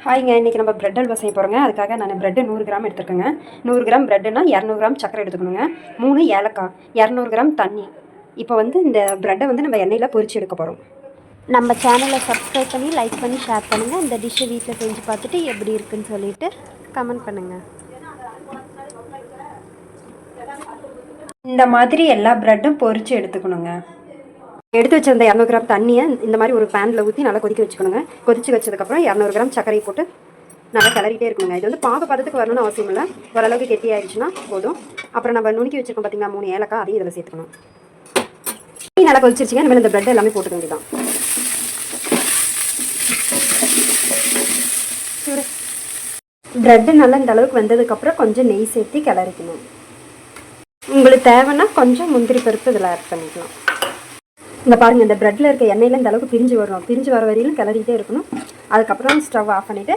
ஹாய்ங்க, இன்றைக்கி நம்ம பிரெட் அல்வா செய்ய போகிறோங்க. அதுக்காக நான் பிரெட்டு 100 கிராம் எடுத்துருக்கேங்க. 100 கிராம் பிரெட்டுனா 200 கிராம் சக்கரை எடுத்துக்கணுங்க. 3 ஏலக்காய், 200 கிராம் தண்ணி. இப்போ வந்து இந்த பிரெட்டை வந்து நம்ம எண்ணெயில் பொரிச்சு எடுக்க போகிறோம். நம்ம சேனலை சப்ஸ்கிரைப் பண்ணி லைக் பண்ணி ஷேர் பண்ணுங்கள். இந்த டிஷ்ஷை வீட்டில் செஞ்சு பார்த்துட்டு எப்படி இருக்குன்னு சொல்லிட்டு கமெண்ட் பண்ணுங்கள். இந்த மாதிரி எல்லா பிரெட்டும் பொரிச்சு எடுத்துக்கணுங்க. எடுத்து வச்சிருந்த 200 கிராம் தண்ணியை இந்த மாதிரி ஒரு பேனில் ஊற்றி நல்லா கொதிக்க வச்சுக்கணுங்க. கொதிச்சு வச்சதுக்கப்புறம் 200 கிராம் சர்க்கரை போட்டு நல்லா கிளறிட்டே இருக்கணுங்க. இது வந்து பதத்துக்கு வரணும்னு அவசியம் இல்லை. ஓரளவுக்கு கெட்டி ஆயிடுச்சுன்னா போதும். அப்புறம் நம்ம நுணுக்கி வச்சிருக்கோம் பார்த்தீங்கன்னா 3 ஏலக்காய், அதையும் இதில் சேர்த்துக்கணும். நல்லா கொதிச்சிருச்சுங்க. இந்த மாதிரி இந்த பிரெட் எல்லாமே போட்டுக்க வேண்டியதான். பிரெட்டு நல்லா இந்த அளவுக்கு வந்ததுக்கப்புறம் கொஞ்சம் நெய் சேர்த்து கிளறிக்கணும். உங்களுக்கு தேவைன்னா கொஞ்சம் முந்திரி பருப்பு இதில் ஆட் பண்ணிக்கலாம். இந்த பாருங்கள், இந்த பிரெட்டில் இருக்க எண்ணெயில் இந்த அளவுக்கு பிரிஞ்சு வரும். பிரிஞ்சு வர வரையிலும் கிளறிட்டே இருக்கணும். அதுக்கப்புறம் ஸ்டவ் ஆஃப் பண்ணிவிட்டு